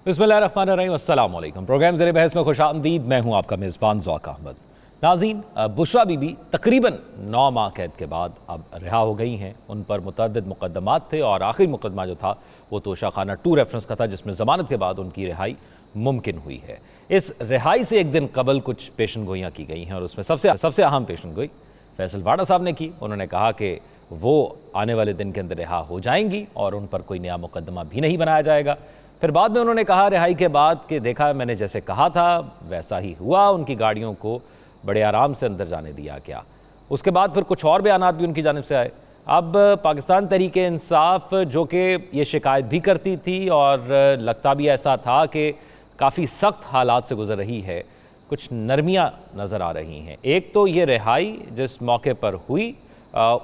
बिस्मिल्लाहिर्रहमानिर्रहीम, अस्सलाम वालेकुम। प्रोग्राम ज़ेरे बहस में खुशामदीद। मैं हूँ आपका मेज़बान ज़ौक अहमद। नाज़रीन, बुशरा बीबी तकरीबन 9 माह कैद के बाद अब रिहा हो गई हैं। उन पर मुतअद्दिद मुकदमात थे और आखिरी मुकदमा जो था वो तोशाखाना 2 रेफरेंस का था, जिसमें ज़मानत के बाद उनकी रिहाई मुमकिन हुई है। इस रिहाई से एक दिन कबल कुछ पेशन गोइयाँ की गई हैं और उसमें सबसे अहम पेशन गोई फैसल वाडा साहब ने की। उन्होंने कहा कि वो आने वाले दिन के अंदर रिहा हो जाएंगी और उन पर कोई नया मुकदमा भी नहीं बनाया जाएगा। फिर बाद में उन्होंने कहा रिहाई के बाद कि देखा, मैंने जैसे कहा था वैसा ही हुआ, उनकी गाड़ियों को बड़े आराम से अंदर जाने दिया गया। उसके बाद फिर कुछ और बयानात भी उनकी जानिब से आए। अब पाकिस्तान तहरीक इंसाफ, जो कि ये शिकायत भी करती थी और लगता भी ऐसा था कि काफ़ी सख्त हालात से गुजर रही है, कुछ नरमियाँ नज़र आ रही हैं। एक तो ये रिहाई जिस मौके पर हुई,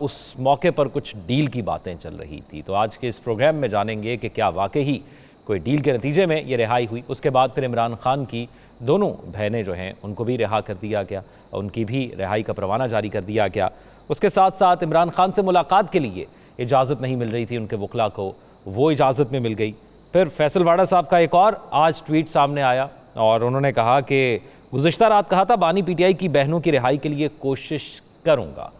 उस मौके पर कुछ डील की बातें चल रही थी। तो आज के इस प्रोग्राम में जानेंगे कि क्या वाकई कोई डील के नतीजे में ये रिहाई हुई। उसके बाद फिर इमरान खान की दोनों बहनें जो हैं उनको भी रिहा कर दिया गया, उनकी भी रिहाई का परवाना जारी कर दिया गया। उसके साथ साथ इमरान खान से मुलाकात के लिए इजाज़त नहीं मिल रही थी उनके वकला को, वो इजाज़त में मिल गई। फिर फैसल वाडा साहब का एक और आज ट्वीट सामने आया और उन्होंने कहा कि गुज़िश्ता रात कहा था बानी पीटीआई की बहनों की रिहाई के लिए कोशिश करूँगा।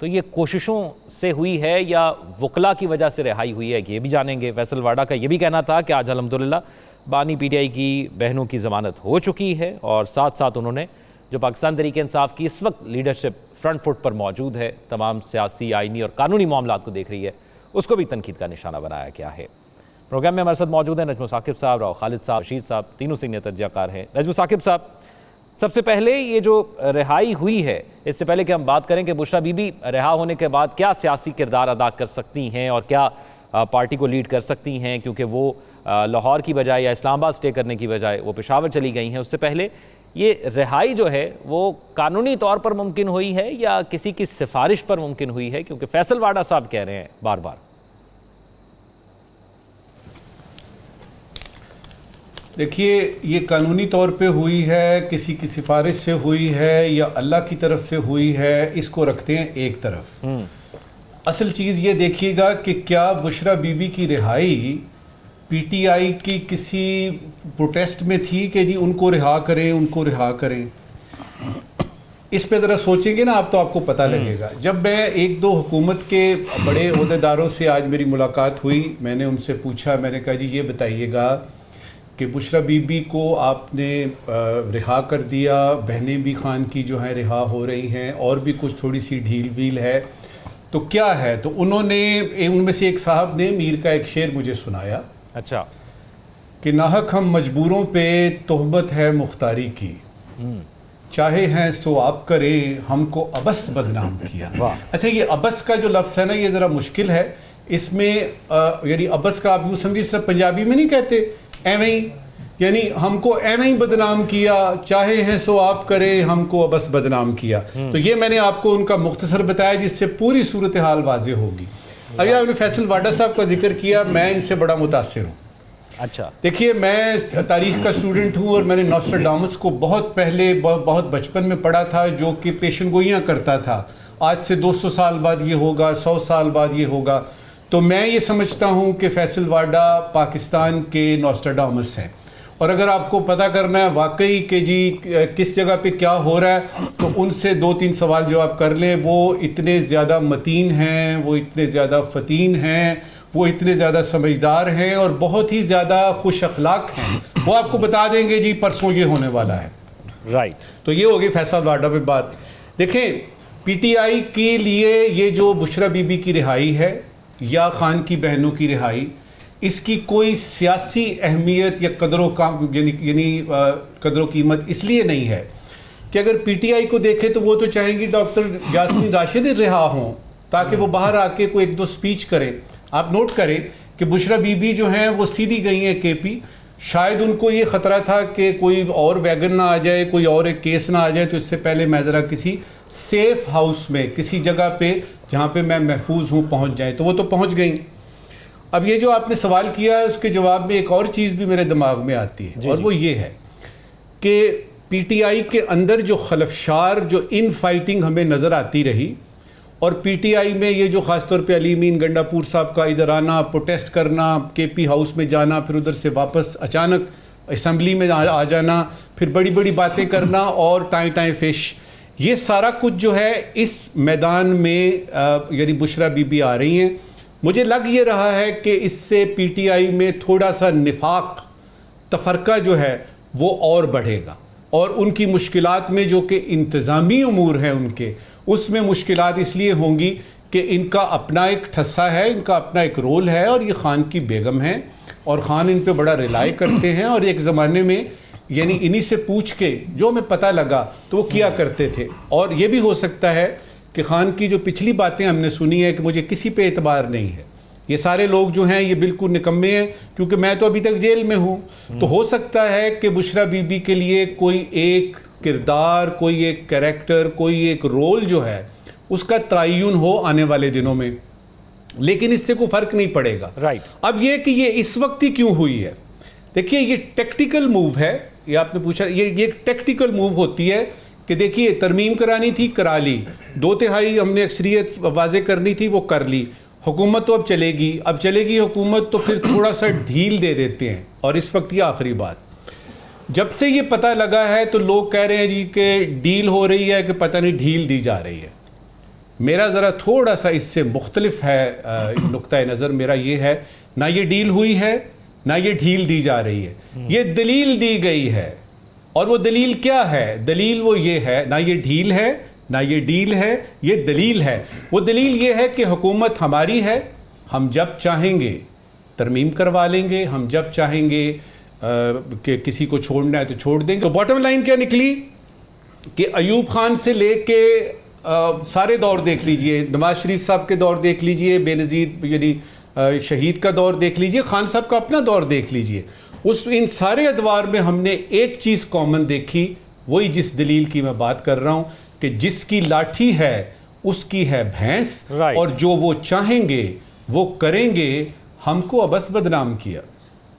तो ये कोशिशों से हुई है या वकला की वजह से रिहाई हुई है, ये भी जानेंगे। फैसल वाडा का ये भी कहना था कि आज अल्हम्दुलिल्लाह बानी पीटीआई की बहनों की ज़मानत हो चुकी है और साथ साथ उन्होंने जो पाकिस्तान तहरीक इंसाफ की इस वक्त लीडरशिप फ्रंट फुट पर मौजूद है, तमाम सियासी, आइनी और कानूनी मामलात को देख रही है, उसको भी तनकीद का निशाना बनाया गया है। प्रोग्राम में हमारे साथ मौजूद हैं नजम साकिब साहब, राव खालिद साहब, रशीद साहब, तीनों सीनियर तज्ज़ियाकार हैं। नजम साकिब साहब, सबसे पहले ये जो रिहाई हुई है, इससे पहले कि हम बात करें कि बुशरा बीबी रिहा होने के बाद क्या सियासी किरदार अदा कर सकती हैं और क्या पार्टी को लीड कर सकती हैं, क्योंकि वो लाहौर की बजाय या इस्लामाबाद स्टे करने की बजाय वो पेशावर चली गई हैं। उससे पहले ये रिहाई जो है वो कानूनी तौर पर मुमकिन हुई है या किसी की सिफारिश पर मुमकिन हुई है, क्योंकि फैसल वाडा साहब कह रहे हैं बार बार। देखिए, ये कानूनी तौर पे हुई है, किसी की सिफारिश से हुई है या अल्लाह की तरफ से हुई है, इसको रखते हैं एक तरफ। असल चीज़ ये देखिएगा कि क्या बुशरा बीबी की रिहाई पीटीआई की किसी प्रोटेस्ट में थी कि जी उनको रिहा करें, उनको रिहा करें। इस पे ज़रा सोचेंगे ना आप तो आपको पता लगेगा। जब मैं 1-2 हुकूमत के बड़े ओहदेदारों से आज मेरी मुलाकात हुई, मैंने उनसे पूछा, मैंने कहा जी ये बताइएगा कि बुशरा बीबी को आपने रिहा कर दिया, बहनें भी खान की जो हैं रिहा हो रही हैं और भी कुछ थोड़ी सी ढील वील है, तो क्या है? तो उनमें से एक साहब ने मीर का एक शेर मुझे सुनाया। अच्छा। कि नाहक हम मजबूरों पे तोहमत है मुख्तारी की, चाहे हैं सो आप करें, हमको अबस बदनाम किया। अच्छा, ये अबस का जो लफ्ज़ है ना, ये ज़रा मुश्किल है। इसमें यानी अबस का आप यूँ समझिए, सिर्फ पंजाबी में नहीं कहते एवें ही, यानी हमको एवें ही बदनाम किया, चाहे हैं सो आप करें, हमको अबस बदनाम किया। तो ये मैंने आपको उनका मुख्तसर बताया, जिससे पूरी सूरत हाल वाज़ेह होगी। अभी आपने फैसल वाडा साहब का जिक्र किया, मैं इनसे बड़ा मुतासिर हूँ। अच्छा, देखिए, मैं तारीख का स्टूडेंट हूँ और मैंने नॉस्ट्राडामस को बहुत पहले बहुत बचपन में पढ़ा था, जो कि पेशन गोइयाँ करता था। आज से 200 साल बाद ये होगा, 100 साल बाद ये होगा। तो मैं ये समझता हूँ कि फैसल वाडा पाकिस्तान के नॉस्ट्राडामस हैं। और अगर आपको पता करना है वाकई कि जी किस जगह पे क्या हो रहा है, तो उनसे 2-3 सवाल जवाब कर लें। वो इतने ज़्यादा मतीन हैं, वो इतने ज़्यादा फ़तीन हैं, वो इतने ज़्यादा समझदार हैं और बहुत ही ज़्यादा खुश अखलाक हैं। वो आपको बता देंगे जी परसों ये होने वाला है। राइट। तो ये होगी फैसल वाडा पे बात। देखें, पीटीआई के लिए ये जो बुशरा बीबी की रिहाई है या खान की बहनों की रिहाई, इसकी कोई सियासी अहमियत या कदरों कीमत इसलिए नहीं है कि अगर पीटीआई को देखे तो वो तो चाहेंगी डॉक्टर यास्मीन राशिद रिहा हों, ताकि वो बाहर आके कोई 1-2 स्पीच करें। आप नोट करें कि बुशरा बीबी जो हैं वो सीधी गई हैं केपी। शायद उनको ये ख़तरा था कि कोई और वैगन ना आ जाए, कोई और एक केस ना आ जाए, तो इससे पहले मैं ज़रा किसी सेफ हाउस में, किसी जगह पे जहाँ पे मैं महफूज हूँ, पहुँच जाए। तो वो तो पहुँच गई। अब ये जो आपने सवाल किया है, उसके जवाब में एक और चीज़ भी मेरे दिमाग में आती है, और वो ये है कि पीटीआई के अंदर जो खलफशार, जो इन फाइटिंग हमें नज़र आती रही, और पीटीआई में ये जो ख़ासतौर पे अली अमीन गंडापुर साहब का इधर आना, प्रोटेस्ट करना, केपी हाउस में जाना, फिर उधर से वापस अचानक असम्बली में आ जाना, फिर बड़ी बड़ी बातें करना और टाई टाई फिश, ये सारा कुछ जो है इस मैदान में यानी बुशरा बीबी आ रही हैं। मुझे लग ये रहा है कि इससे पीटीआई में थोड़ा सा निफाक, तफरका जो है वो और बढ़ेगा और उनकी मुश्किलात में जो कि इंतज़ामी उमूर हैं उनके, उसमें मुश्किलात इसलिए होंगी कि इनका अपना एक ठस्सा है, इनका अपना एक रोल है और ये खान की बेगम है और ख़ान इन पे बड़ा रिलाई करते हैं। और एक ज़माने में यानी इन्हीं से पूछ के जो हमें पता लगा तो वो किया करते थे। और ये भी हो सकता है कि ख़ान की जो पिछली बातें हमने सुनी है कि मुझे किसी पे एतबार नहीं है, ये सारे लोग जो हैं ये बिल्कुल निकम्मे हैं क्योंकि मैं तो अभी तक जेल में हूँ, तो हो सकता है कि बुशरा बीबी के लिए कोई एक किरदार, कोई एक कैरेक्टर, कोई एक रोल जो है उसका तयन हो आने वाले दिनों में, लेकिन इससे कोई फ़र्क नहीं पड़ेगा। राइट। अब ये कि ये इस वक्त ही क्यों हुई है, देखिए ये टेक्टिकल मूव है, ये आपने पूछा, ये टेक्टिकल मूव होती है कि देखिए तरमीम करानी थी, करा ली, 2/3 हमने अक्सरियत वाजे करनी थी, वो कर ली, हुकूमत तो अब चलेगी हुकूमत, तो फिर थोड़ा सा ढील दे देते हैं। और इस वक्त ये आखिरी बात, जब से ये पता लगा है तो लोग कह रहे हैं जी कि डील हो रही है कि पता नहीं ढील दी जा रही है। मेरा ज़रा थोड़ा सा इससे मुख्तलिफ है नुक्ता नज़र मेरा ये है, ना ये डील हुई है ना ये ढील दी जा रही है, ये दलील दी गई है। और वो दलील क्या है? दलील वो ये है, ना ये ढील है ना ये डील है, ये दलील है। वो दलील ये है कि हुकूमत हमारी है, हम जब चाहेंगे तरमीम करवा लेंगे, हम जब चाहेंगे कि किसी को छोड़ना है तो छोड़ देंगे। तो बॉटम लाइन क्या निकली कि अयूब खान से लेके सारे दौर देख लीजिए, नवाज शरीफ साहब के दौर देख लीजिए, बेनज़ीर यानी शहीद का दौर देख लीजिए, खान साहब का अपना दौर देख लीजिए, इन सारे अदवार में हमने एक चीज़ कॉमन देखी, वही जिस दलील की मैं बात कर रहा हूँ कि जिसकी लाठी है उसकी है भैंस, और जो वो चाहेंगे वो करेंगे। हमको अबस बदनाम किया।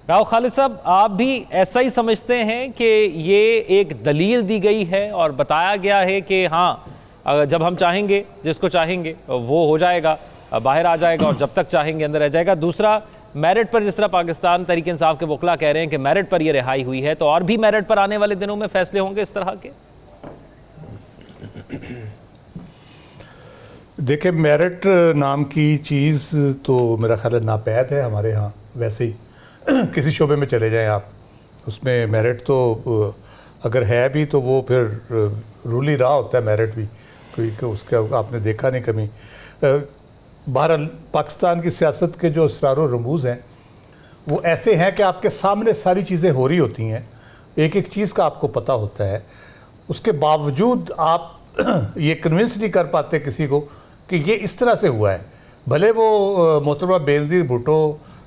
राव खालिद साहब, आप भी ऐसा ही समझते हैं कि ये एक दलील दी गई है और बताया गया है कि हाँ जब हम चाहेंगे, जिसको चाहेंगे वो हो जाएगा, बाहर आ जाएगा, और जब तक चाहेंगे अंदर रह जाएगा। दूसरा, मेरिट पर जिस तरह पाकिस्तान तहरीक इंसाफ के वकला कह रहे हैं कि मेरिट पर ये रिहाई हुई है, तो और भी मेरिट पर आने वाले दिनों में फैसले होंगे इस तरह के? देखिए, मेरिट नाम की चीज़ तो मेरा ख्याल है नापैद है हमारे यहाँ। वैसे ही किसी शोबे में चले जाएं आप, उसमें मेरिट तो अगर है भी तो वो फिर रूल ही रहा होता है मेरिट भी, क्योंकि उसका आपने देखा नहीं कमी। बहरहाल पाकिस्तान की सियासत के जो असरार व रमूज़ हैं वो ऐसे हैं कि आपके सामने सारी चीज़ें हो रही होती हैं, एक एक चीज़ का आपको पता होता है, उसके बावजूद आप ये कन्विंस नहीं कर पाते किसी को कि ये इस तरह से हुआ है। भले वो मोहतरमा बेनज़ीर भुट्टो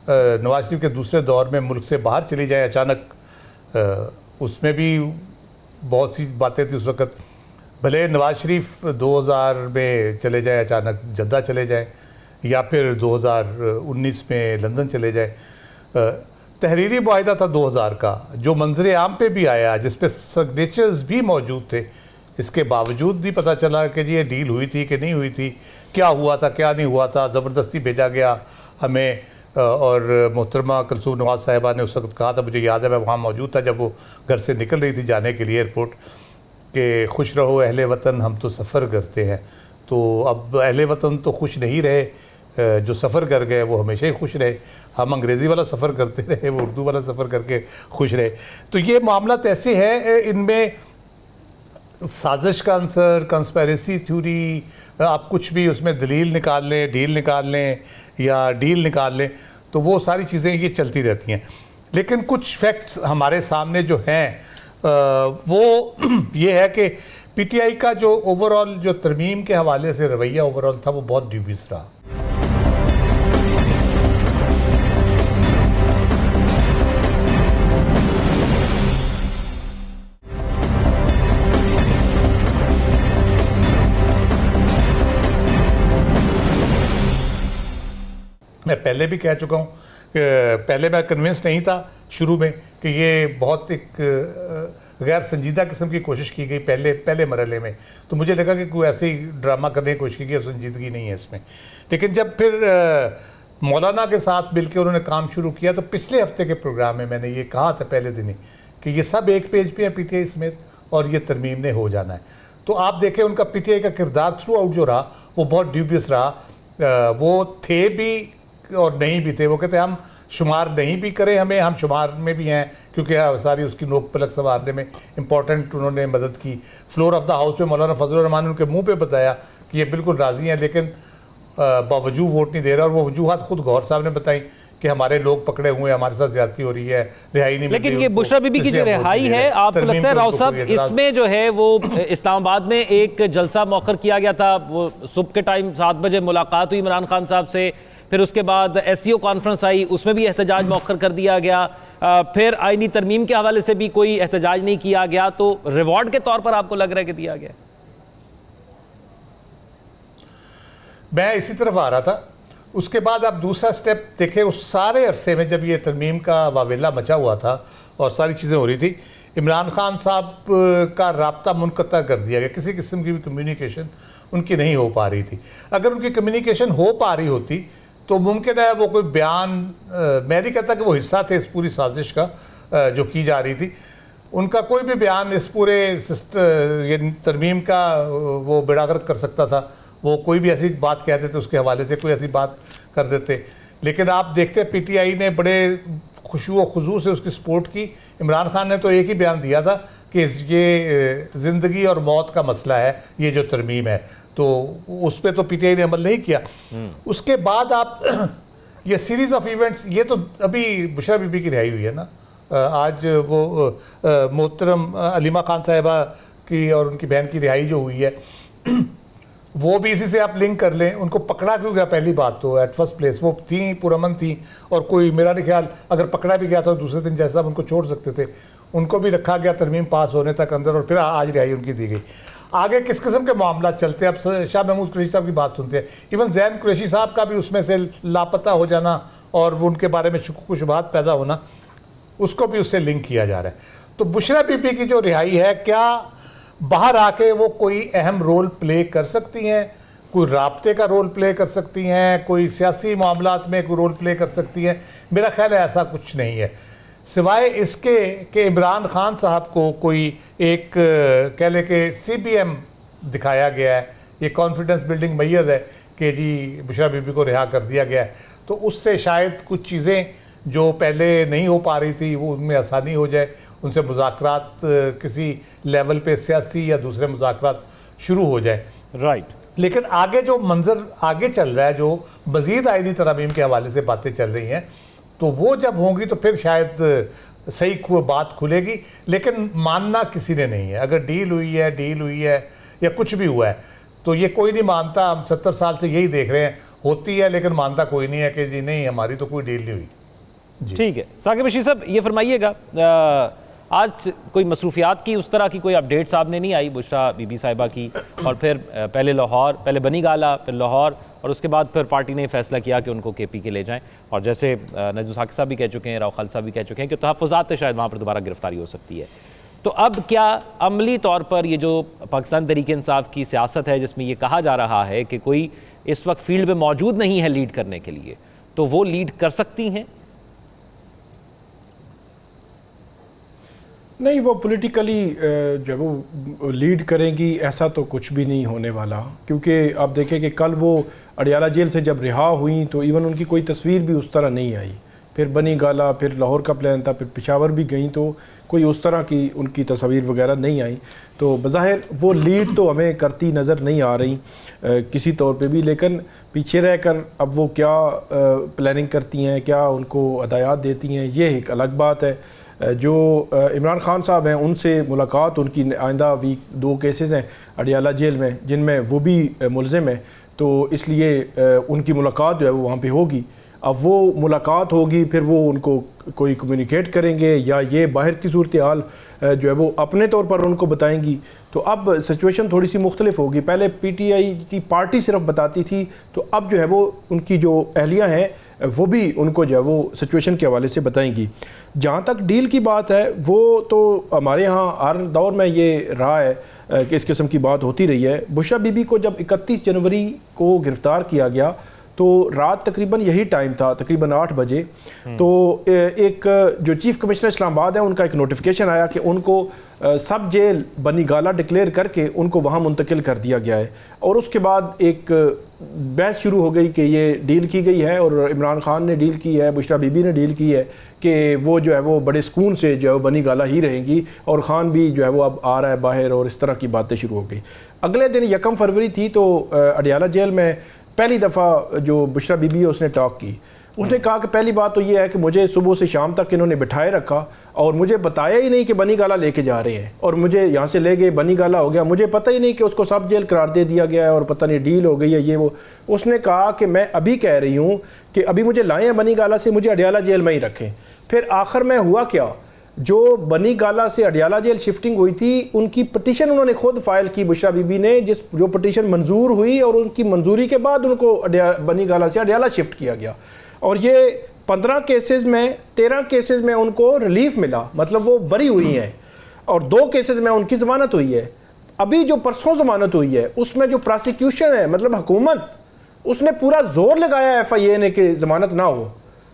नवाज शरीफ के दूसरे दौर में मुल्क से बाहर चली जाए अचानक, उसमें भी बहुत सी बातें थी उस वक़्त। भले नवाज शरीफ 2000 में चले जाए अचानक, जद्दा चले जाएं, या फिर 2019 में लंदन चले जाएं। तहरीरी मुआहिदा था 2000 का जो मंजर आम पे भी आया, जिस पे सिग्नेचर्स भी मौजूद थे, इसके बावजूद भी पता चला कि जी ये डील हुई थी कि नहीं हुई थी, क्या हुआ था क्या नहीं हुआ था, ज़बरदस्ती भेजा गया हमें। और मोहतरमा कुलसूम नवाज साहिबा ने उस वक्त कहा था, मुझे याद है मैं वहाँ मौजूद था जब वो घर से निकल रही थी जाने के लिए एयरपोर्ट, कि खुश रहो अहले वतन हम तो सफ़र करते हैं। तो अब अहले वतन तो खुश नहीं रहे, जो सफ़र कर गए वो हमेशा ही खुश रहे। हम अंग्रेज़ी वाला सफ़र करते रहे, वो उर्दू वाला सफ़र करके खुश रहे। तो ये मामला ऐसे है, इनमें साजिश का आंसर, कंस्पेरेसी थ्योरी, आप कुछ भी उसमें दलील निकाल लें, डील निकाल लें या डील निकाल लें, तो वो सारी चीज़ें ये चलती रहती हैं। लेकिन कुछ फैक्ट्स हमारे सामने जो हैं वो ये है कि पीटीआई का जो ओवरऑल जो तरमीम के हवाले से रवैया ओवरऑल था वो बहुत ड्यूबियस रहा। मैं पहले भी कह चुका हूँ पहले मैं कन्विंस नहीं था शुरू में कि ये बहुत एक गैर संजीदा किस्म की कोशिश की गई पहले मरहले में, तो मुझे लगा कि कोई ऐसे ही ड्रामा करने की कोशिश की गई, संजीदगी नहीं है इसमें। लेकिन जब फिर मौलाना के साथ मिलकर उन्होंने काम शुरू किया, तो पिछले हफ्ते के प्रोग्राम में मैंने ये कहा था पहले दिन ही कि ये सब एक पेज पे है पीटीआई समेत, और ये तरमीम ने हो जाना है। तो आप देखें उनका पीटीआई का किरदार थ्रू आउट जो रहा वो बहुत ड्यूबियस रहा। वो थे भी और नहीं भी थे। वो कहते हम शुमार नहीं भी करें हमें, हम शुमार में भी हैं, क्योंकि सारी उसकी नोक पलक संवारने में इंपॉर्टेंट उन्होंने मदद की। फ्लोर ऑफ द हाउस पे मौलाना फजलुर रहमान ने उनके मुंह पे बताया कि ये बिल्कुल राज़ी हैं, लेकिन बावजूद वोट नहीं दे रहा। और वो वजूहत खुद गौर साहब ने बताई कि हमारे लोग पकड़े हुए हैं, हमारे साथ ज्यादती हो रही है, रिहाई नहीं। लेकिन ये बुशरा बीबी की जो रिहाई है, आपको लगता है राव साहब इसमें जो है वो इस्लामाबाद में एक जलसा मौखर किया गया था, वो सुबह के टाइम 7 बजे मुलाकात हुई इमरान खान साहब से, फिर उसके बाद एससीओ कॉन्फ्रेंस आई, उसमें भी एहतजाज मौखर कर दिया गया, फिर आईनी तरमीम के हवाले से भी कोई एहतजाज नहीं किया गया, तो रिवॉर्ड के तौर पर आपको लग रहा है कि दिया गया? मैं इसी तरफ आ रहा था। उसके बाद आप दूसरा स्टेप देखें, उस सारे अरसे में जब ये तरमीम का वावेला मचा हुआ था और सारी चीज़ें हो रही थी, इमरान खान साहब का राब्ता मुनक़ता कर दिया गया। किसी किस्म की भी कम्युनिकेशन उनकी नहीं हो पा रही थी। अगर उनकी कम्युनिकेशन हो पा रही होती तो मुमकिन है वो कोई बयान, मैं नहीं कहता कि वो हिस्सा थे इस पूरी साजिश का जो की जा रही थी, उनका कोई भी बयान इस पूरे ये तरमीम का वो बेड़ागर्क कर सकता था। वो कोई भी ऐसी बात कह देते, उसके हवाले से कोई ऐसी बात कर देते। लेकिन आप देखते पीटीआई ने बड़े खुशू व खुजू से उसकी सपोर्ट की। इमरान खान ने तो एक ही बयान दिया था कि ये ज़िंदगी और मौत का मसला है, ये जो तरमीम है, तो उस पर तो पीटीआई ने अमल नहीं किया। उसके बाद आप ये सीरीज़ ऑफ इवेंट्स, ये तो अभी बुशरा बीबी की रिहाई हुई है ना, आज वो मोहतरम अलीमा खान साहिबा की और उनकी बहन की रिहाई जो हुई है, वो भी इसी से आप लिंक कर लें। उनको पकड़ा क्यों गया? पहली बात तो एट फर्स्ट प्लेस वो थी पुरअमन थी, और कोई मेरा नहीं ख्याल अगर पकड़ा भी गया था तो दूसरे दिन जैसा उनको छोड़ सकते थे, उनको भी रखा गया तरमीम पास होने तक अंदर, और फिर आज रिहाई उनकी दी गई। आगे किस किस्म के मामला चलते हैं? अब शाह महमूद कुरैशी साहब की बात सुनते हैं, इवन जैन कुरैशी साहब का भी उसमें से लापता हो जाना और उनके बारे में शुबहात पैदा होना, उसको भी उससे लिंक किया जा रहा है। तो बुशरा बीबी की जो रिहाई है, क्या बाहर आके वो कोई अहम रोल प्ले कर सकती हैं? कोई राब्ते का रोल प्ले कर सकती हैं? कोई सियासी मामलात में कोई रोल प्ले कर सकती हैं? मेरा ख्याल है ऐसा कुछ नहीं है, सिवाय इसके कि इमरान खान साहब को कोई एक कह ले कि CBM दिखाया गया है, ये कॉन्फिडेंस बिल्डिंग मैयर है कि जी बुशरा बीबी को रिहा कर दिया गया है, तो उससे शायद कुछ चीज़ें जो पहले नहीं हो पा रही थी वो उनमें आसानी हो जाए, उनसे मुज़ाकरात किसी लेवल पे सियासी या दूसरे मुज़ाकरात शुरू हो जाए। राइट। लेकिन आगे जो मंजर आगे चल रहा है, जो मज़ीद आईनी तरमीम के हवाले से बातें चल रही हैं, तो वो जब होंगी तो फिर शायद सही बात खुलेगी। लेकिन मानना किसी ने नहीं है। अगर डील हुई है या कुछ भी हुआ है, तो ये कोई नहीं मानता। हम 70 साल से यही देख रहे हैं, होती है लेकिन मानता कोई नहीं है कि जी नहीं हमारी तो कोई डील नहीं हुई। ठीक है साकिब बशीर साहब, ये फरमाइएगा, आज कोई मसरूफियात की उस तरह की कोई अपडेट सामने नहीं आई बुशरा बीबी साहिबा की, और फिर पहले लाहौर, पहले बनी गाला, फिर लाहौर, और उसके बाद फिर पार्टी ने फैसला किया कि उनको KP के ले जाएं, और जैसे नजू साकिब साहब भी कह चुके हैं, राव खालिद साहब भी कह चुके हैं कि तहफ़्फ़ुज़ात शायद वहाँ पर दोबारा गिरफ्तारी हो सकती है। तो अब क्या अमली तौर पर ये जो पाकिस्तान तहरीक इंसाफ की सियासत है, जिसमें ये कहा जा रहा है कि कोई इस वक्त फील्ड में मौजूद नहीं है लीड करने के लिए, तो वो लीड कर सकती हैं? नहीं, वो पॉलिटिकली जब वो लीड करेंगी ऐसा तो कुछ भी नहीं होने वाला, क्योंकि आप देखें कि कल वो अडियाला जेल से जब रिहा हुई तो इवन उनकी कोई तस्वीर भी उस तरह नहीं आई। फिर बनी गाला, फिर लाहौर का प्लान था, फिर पेशावर भी गई, तो कोई उस तरह की उनकी तस्वीर वगैरह नहीं आई। तो बज़ाहिर वो लीड तो हमें करती नज़र नहीं आ रही किसी तौर पे भी। लेकिन पीछे रहकर अब वो क्या प्लानिंग करती हैं, क्या उनको हदायत देती हैं, ये एक अलग बात है। जो इमरान खान साहब हैं उनसे मुलाकात, उनकी आइंदा वीक 2 केसेस हैं अडियाला जेल में जिनमें वो भी मुलज़िम है, तो इसलिए उनकी मुलाकात जो है वो वहाँ पे होगी। अब वो मुलाकात होगी, फिर वो उनको कोई कम्युनिकेट करेंगे या ये बाहर की सूरत हाल जो है वो अपने तौर पर उनको बताएंगी। तो अब सिचुएशन थोड़ी सी मुख्तलिफ होगी। पहले PTI की पार्टी सिर्फ बताती थी, तो अब जो है वो उनकी जो अहलियाँ हैं वो भी उनको जो है वो सिचुएशन के हवाले से बताएंगी। जहाँ तक डील की बात है वो तो हमारे यहाँ हर दौर में ये रहा है कि इस किस्म की बात होती रही है। बुशरा बीबी को जब 31 जनवरी को गिरफ़्तार किया गया तो रात तकरीबन यही टाइम था, तकरीबन 8 बजे, तो एक जो चीफ़ कमिश्नर इस्लामाबाद है उनका एक नोटिफिकेशन आया कि उनको सब जेल बनी गाला डिक्लेयर करके उनको वहाँ मुंतकिल कर दिया गया है। और उसके बाद एक बहस शुरू हो गई कि ये डील की गई है और इमरान खान ने डील की है, बुशरा बीबी ने डील की है कि वो जो है वो बड़े सुकून से जो है वो बनी गाला ही रहेंगी और ख़ान भी जो है वो अब आ रहा है बाहर, और इस तरह की बातें शुरू हो गई। अगले दिन 1 फरवरी थी तो अडियाला जेल में पहली दफ़ा जो बुशरा बीबी है उसने टॉक की। उसने कहा कि पहली बात तो ये है कि मुझे सुबह से शाम तक इन्होंने बिठाए रखा और मुझे बताया ही नहीं कि बनी गाला लेके जा रहे हैं, और मुझे यहाँ से ले गए, बनी गाला हो गया, मुझे पता ही नहीं कि उसको सब जेल करार दे दिया गया है और पता नहीं डील हो गई है ये वो। उसने कहा कि मैं अभी कह रही हूँ कि अभी मुझे लाएँ हैं बनी गाला से, मुझे अडियाला जेल में ही रखें। फिर आखिर में हुआ क्या, जो बनी गाला से अडियाला जेल शिफ्टिंग हुई थी उनकी पटिशन उन्होंने खुद फाइल की बुशरा बीबी ने, जो पटिशन मंजूर हुई और उनकी मंजूरी के बाद उनको बनी गाला से अडियाला शिफ्ट किया गया। और ये 15 केसेस में 13 केसेस में उनको रिलीफ मिला, मतलब वो बरी हुई हैं, और 2 केसेस में उनकी ज़मानत हुई है। अभी जो परसों ज़मानत हुई है उसमें जो प्रोसिक्यूशन है, मतलब हुकूमत, उसने पूरा जोर लगाया FIA ने कि ज़मानत ना हो,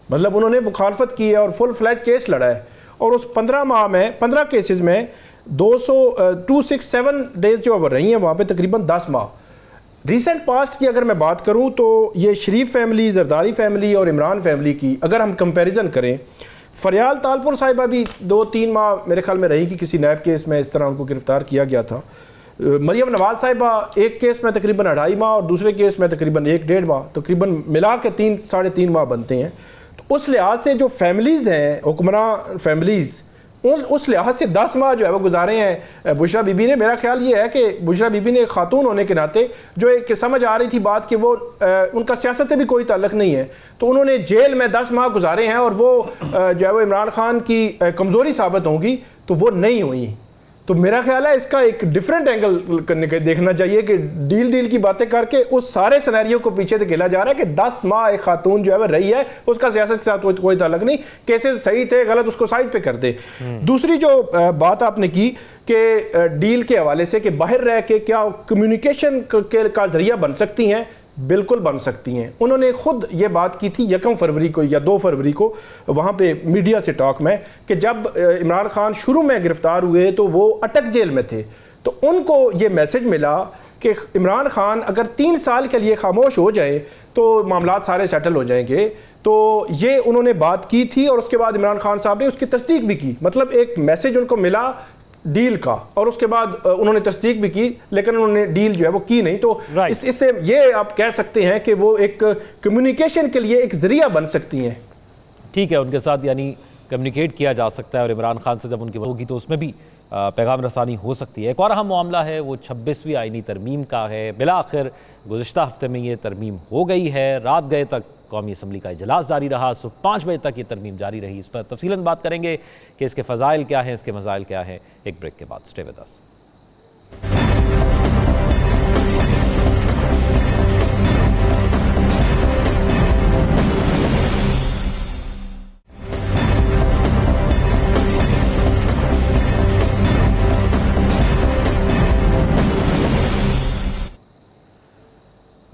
मतलब उन्होंने मुखालफत की है और फुल फ्लैज केस लड़ा है। और उस 15 माह में 15 केसेस में 267 डेज जो अब रही हैं वहाँ पे तकरीबन 10 माह। रिसेंट पास्ट की अगर मैं बात करूँ तो ये शरीफ फैमिली, जरदारी फैमिली और इमरान फैमिली की अगर हम कंपैरिजन करें, फरियाल तालपुर साहिबा भी 2-3 माह मेरे ख्याल में रही कि किसी नैब केस में इस तरह उनको गिरफ्तार किया गया था। मरियम नवाज साहिबा एक केस में तकरीबन 2.5 माह और दूसरे केस में तकरीबन 1-1.5 माह, तकरीबन मिला के 3-3.5 माह बनते हैं। तो उस लिहाज से जो फैमिलीज़ हैं, हुक्मरान फैमिलीज़, उस लिहाज से 10 माह जो है वो गुजारे हैं बुशरा बीबी ने। मेरा ख्याल ये है कि बुशरा बीबी ने एक खातून होने के नाते जो एक समझ आ रही थी बात कि वो उनका सियासत से भी कोई ताल्लुक नहीं है, तो उन्होंने जेल में 10 माह गुजारे हैं और वो जो है वो इमरान खान की कमज़ोरी साबित होंगी, तो वो नहीं हुई। तो मेरा ख्याल है इसका एक डिफरेंट एंगल करने के देखना चाहिए कि डील की बातें करके उस सारे सिनेरियो को पीछे धकेला जा रहा है कि 10 माह एक खातून जो है वह रही है, उसका सियासत के साथ कोई ताल्लुक नहीं, केसेस सही थे गलत उसको साइड पे कर दे। दूसरी जो बात आपने की कि डील के हवाले से कि बाहर रह के क्या कम्युनिकेशन का जरिया बन सकती हैं, बिल्कुल बन सकती हैं। उन्होंने खुद ये बात की थी 1 फरवरी को या 2 फरवरी को वहाँ पे मीडिया से टॉक में कि जब इमरान खान शुरू में गिरफ्तार हुए तो वो अटक जेल में थे, तो उनको ये मैसेज मिला कि इमरान खान अगर 3 साल के लिए खामोश हो जाए तो मामला सारे सेटल हो जाएंगे। तो ये उन्होंने बात की थी और उसके बाद इमरान खान साहब ने उसकी तस्दीक भी की, मतलब एक मैसेज उनको मिला डील का, और उसके बाद उन्होंने तस्दीक भी की, लेकिन उन्होंने डील जो है वो की नहीं। तो इससे ये आप कह सकते हैं कि वो एक कम्युनिकेशन के लिए एक जरिया बन सकती हैं। ठीक है, उनके साथ यानी कम्युनिकेट किया जा सकता है और इमरान खान से जब उनकी होगी तो उसमें भी पैगाम रसानी हो सकती है। एक और अहम मामला है वो 26वीं आईनी तरमीम का है। बिला आखिर गुज़िश्ता हफ्ते में ये तरमीम हो गई है। रात गए तक कौमी असम्बली का इजलास जारी रहा, सुबह 5 बजे तक ये तरमीम जारी रही। इस पर तफसीलन बात करेंगे कि इसके फ़ज़ाइल क्या हैं, इसके मज़ाइल क्या हैं, एक ब्रेक के बाद। Stay with us.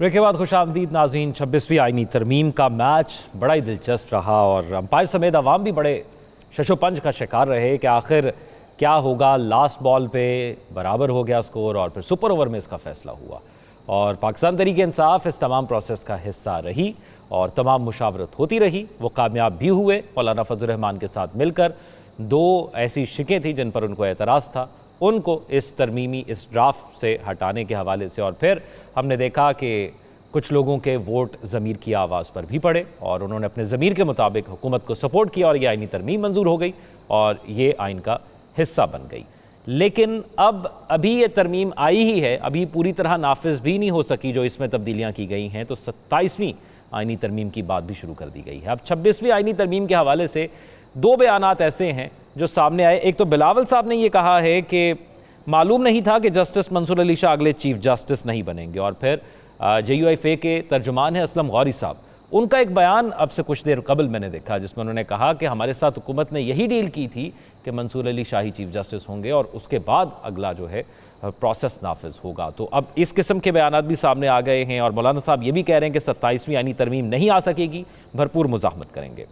ब्रेक के बाद खुशामदीद नाज़रीन। 26वीं आईनी तरमीम का मैच बड़ा ही दिलचस्प रहा और अंपायर समेत अवाम भी बड़े शशोपंज का शिकार रहे कि आखिर क्या होगा। लास्ट बॉल पे बराबर हो गया स्कोर और फिर सुपर ओवर में इसका फ़ैसला हुआ और पाकिस्तान तहरीक इंसाफ इस तमाम प्रोसेस का हिस्सा रही और तमाम मुशावरत होती रही। वो कामयाब भी हुए। मौलाना फजल रहमान के साथ मिलकर 2 ऐसी शिकें थी जिन पर उनको एतराज़ था, उनको इस तरमीमी इस ड्राफ्ट से हटाने के हवाले से। और फिर हमने देखा कि कुछ लोगों के वोट ज़मीर की आवाज़ पर भी पड़े और उन्होंने अपने ज़मीर के मुताबिक हुकूमत को सपोर्ट किया और ये आईनी तरमीम मंजूर हो गई और ये आइन का हिस्सा बन गई। लेकिन अभी ये तरमीम आई ही है, अभी पूरी तरह नाफिज भी नहीं हो सकी जो इसमें तब्दीलियाँ की गई हैं। तो 27वीं आईनी तरमीम की बात भी शुरू कर दी गई है। अब 26वीं आईनी तरमीम के हवाले से 2 बयानात ऐसे हैं जो सामने आए। एक तो बिलावल साहब ने ये कहा है कि मालूम नहीं था कि जस्टिस मंसूर अली शाह अगले चीफ जस्टिस नहीं बनेंगे, और फिर JUIFA के तर्जुमान हैं असलम गौरी साहब, उनका एक बयान अब से कुछ देर कबल मैंने देखा जिसमें उन्होंने कहा कि हमारे साथ हुकूमत ने यही डील की थी कि मंसूर अली शाही चीफ जस्टिस होंगे और उसके बाद अगला जो है प्रोसेस नाफिज होगा। तो अब इस किस्म के बयान भी सामने आ गए हैं और मौलाना साहब ये भी कह रहे हैं कि 27वीं आईनी तरमीम नहीं आ सकेगी, भरपूर मुज़ाहमत करेंगे।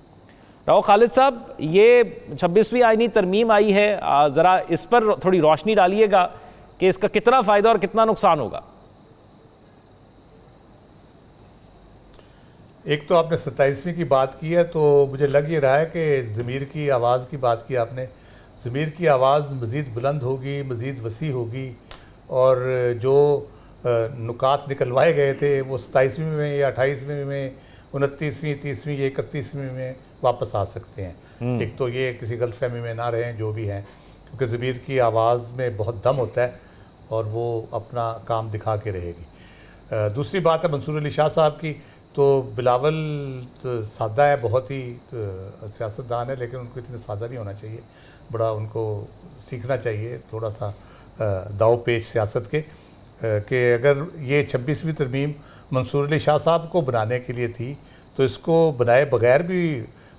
राव खालिद साहब, ये 26वीं आईनी तरमीम आई है, ज़रा इस पर थोड़ी रोशनी डालिएगा कि इसका कितना फ़ायदा और कितना नुकसान होगा। एक तो आपने 27वीं की बात की है, तो मुझे लग ये रहा है कि ज़मीर की आवाज़ की बात की आपने। ज़मीर की आवाज़ मज़ीद बुलंद होगी, मज़ीद वसी होगी, और जो नुकात निकलवाए गए थे वो 27वीं में या 28वीं में, 29वीं, 30वीं या 31वीं में वापस आ सकते हैं। एक तो ये किसी गलतफहमी में ना रहें जो भी हैं, क्योंकि ज़मीर की आवाज़ में बहुत दम होता है और वो अपना काम दिखा के रहेगी। दूसरी बात है मंसूर अली शाह साहब की, तो बिलावल तो सादा है, बहुत ही सियासतदान है, लेकिन उनको इतने सादा नहीं होना चाहिए, बड़ा उनको सीखना चाहिए थोड़ा सा दाव पेच सियासत के, कि अगर ये 26वीं तरमीम मंसूर अली शाह साहब को बनाने के लिए थी तो इसको बनाए बगैर भी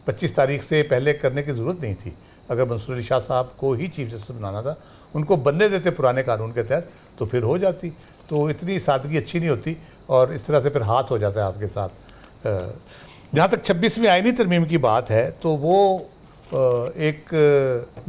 25 तारीख से पहले करने की ज़रूरत नहीं थी। अगर मंसूर अली शाह साहब को ही चीफ जस्टिस बनाना था, उनको बनने देते पुराने कानून के तहत, तो फिर हो जाती। तो इतनी सादगी अच्छी नहीं होती और इस तरह से फिर हाथ हो जाता है आपके साथ। जहाँ तक 26वीं आईनी तरमीम की बात है, तो वो एक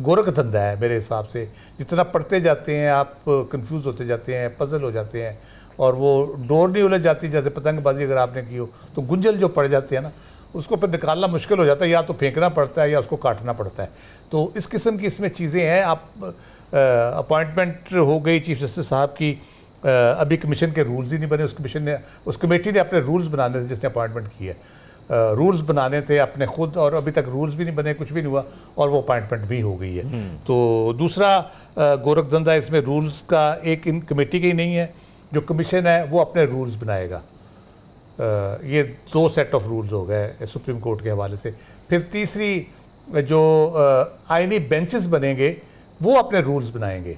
गोरख धंधा है मेरे हिसाब से। जितना पढ़ते जाते हैं आप कंफ्यूज होते जाते हैं, पजल हो जाते हैं, और वो डोर नहीं उलझ जाती। जैसे पतंगबाजी अगर आपने की हो तो गुंजल जो पड़ जाते हैं ना, उसको फिर निकालना मुश्किल हो जाता है, या तो फेंकना पड़ता है या उसको काटना पड़ता है। तो इस किस्म की इसमें चीज़ें हैं। आप अपॉइंटमेंट हो गई चीफ जस्टिस साहब की, अभी कमीशन के रूल्स ही नहीं बने। उस कमेटी ने अपने रूल्स बनाने थे जिसने अपॉइंटमेंट की है, रूल्स बनाने थे अपने खुद, और अभी तक रूल्स भी नहीं बने, कुछ भी नहीं हुआ, और वो अपॉइंटमेंट भी हो गई है। तो दूसरा गोरखधंधा इसमें रूल्स का एक इन कमेटी का ही नहीं है, जो कमीशन है वो अपने रूल्स बनाएगा। ये 2 सेट ऑफ रूल्स हो गए सुप्रीम कोर्ट के हवाले से। फिर तीसरी जो आईनी बेंचेस बनेंगे वो अपने रूल्स बनाएंगे,